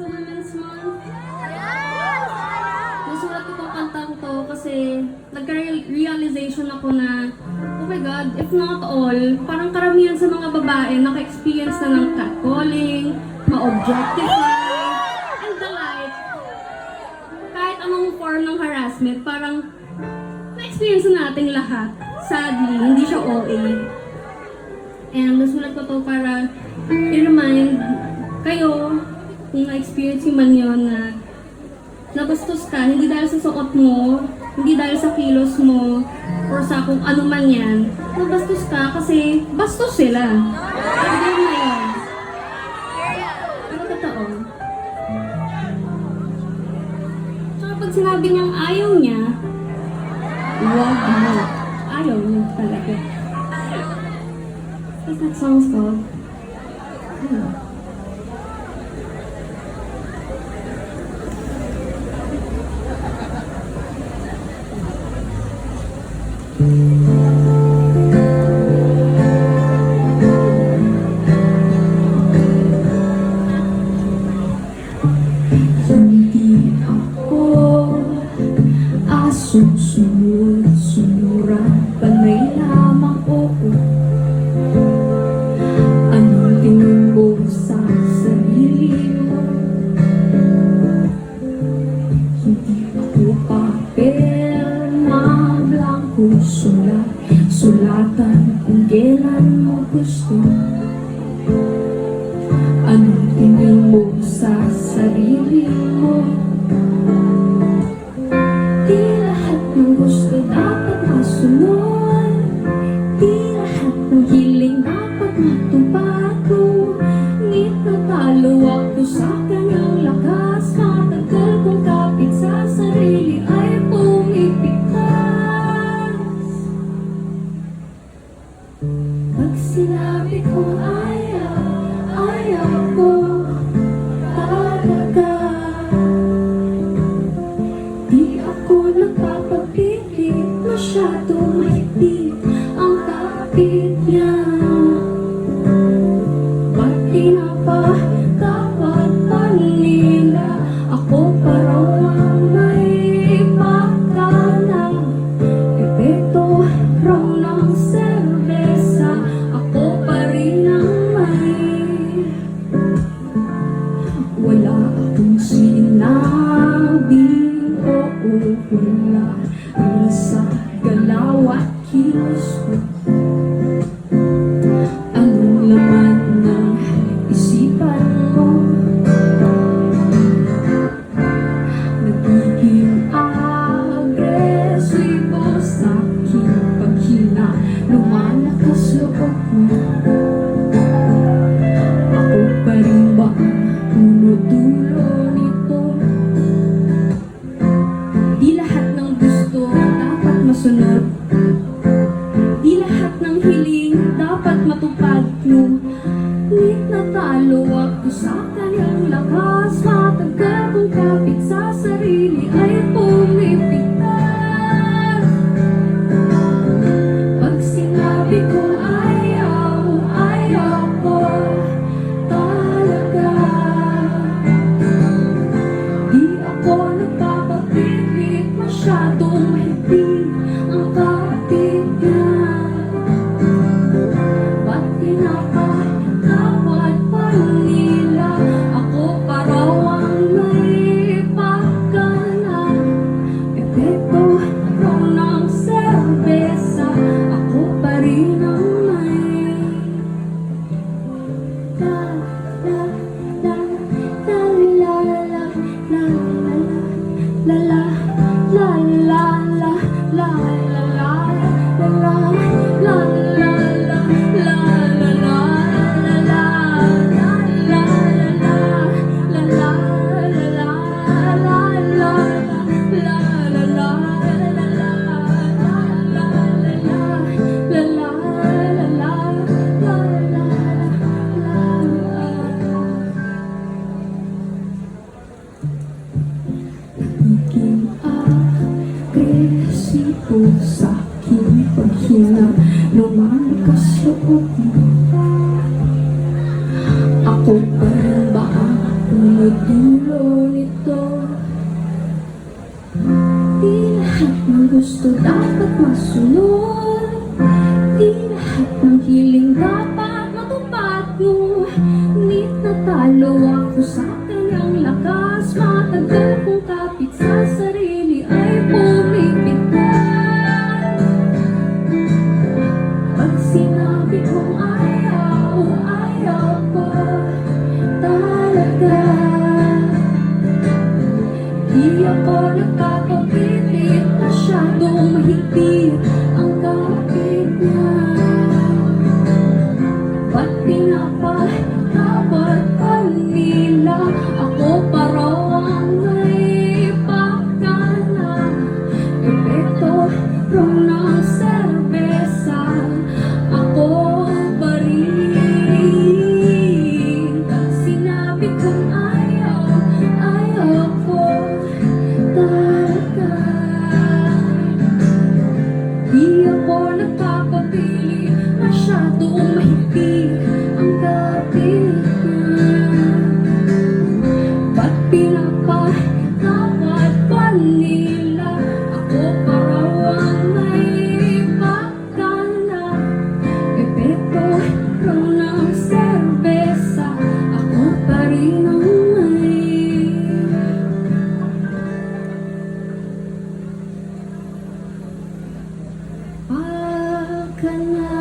sa Women's Month. Nasulat ko tong kantang to kasi nagka-realization ako na, oh my God, if not all, parang karamihan sa mga babae naka-experience na ng catcalling, ma-objectify, and the like. Kahit anong form ng harassment, parang na-experience na nating lahat. Sadly, hindi siya OA. And nasulat ko to para i-remind kayo kung na-experience yung man yun na nabastos ka, hindi dahil sa suot mo, hindi dahil sa kilos mo, or sa kung ano man yan. Nabastos ka kasi bastos sila. Hindi na yun. Pero totoo. Tsaka pag sinabi niyang ayaw niya, wag mo. Ayaw niya talaga. What's that song's called? Hindi ako sunod-sunuran, panay lamang oo. Anong tingin mo sa sarili mo? Hindi ako papel na blanco sulatan kung kailan mo gusto. Anong tingin mo sa sarili mo? Di lahat ng gusto dapat masunod, di lahat ng hiling dapat matupad ko. Ngunit natalo ako sa kanyang lakas, matagal kong kapit sa sarili ay pumipigtas. Pag sinabi kong ayaw, ayaw ko talaga. Di ako nagpapapilit, masyadong mahigpit ang kapit niya. Ba't pinapatawad pa nila ako parang ang may ipakala? Epekto raw ng serbesa, ako pa rin ang may. Wala akong sinabing oo, wala sa galaw at kilos ko. Anong laman ng isipan mo? Nagiging agresibo sa aking paghina, lumalakas loob mo. Ako pa rin ba ang dulo nito? Di lahat ng gusto dapat masunod, di lahat ng hiling dapat matupad mo. Ngunit natalo ako sa kanyang lakas, matagal kong kapit sa sarili ay pumipigtas. Pag sinabi kong ayaw, ayaw ko talaga. Di ako nagpapapilit, masyadong mahigpit ang kapit niya. Ba't pinapatawad pa nila ako paraw ang may pagkala? Epekto raw ng serbesa, ako pa rin ang may. La la la la la la la la la la la la la la la la sa aking paghina, lumalakas loob mo. Ako pa rin ba ang dulo nito. Di lahat ng gusto dapat masunod. Di lahat ng hiling dapat matupad mo. Ngunit natalo ako sa kanyang lakas. Matagal kong kapit sa sarili ay pumipigtan. Pag sinabi kong ayaw, ayaw ko talaga. Di ako nagpapapilit, masyadong mahigpit ang kapit niya. Ba't pinapatawad pa nila ako pa raw ang may pakana? Epekto raw ng serbesa, ako pa rin. Pag sinabi kong ayaw, ayaw ko talaga. Di ako nagpapapili, masyadong mahigpit ang kapit niya. Ba't pinapatawad pa nila ako pa raw ang may pakana? Epekto raw ng serbesa, ako pa rin ang may. Pagka na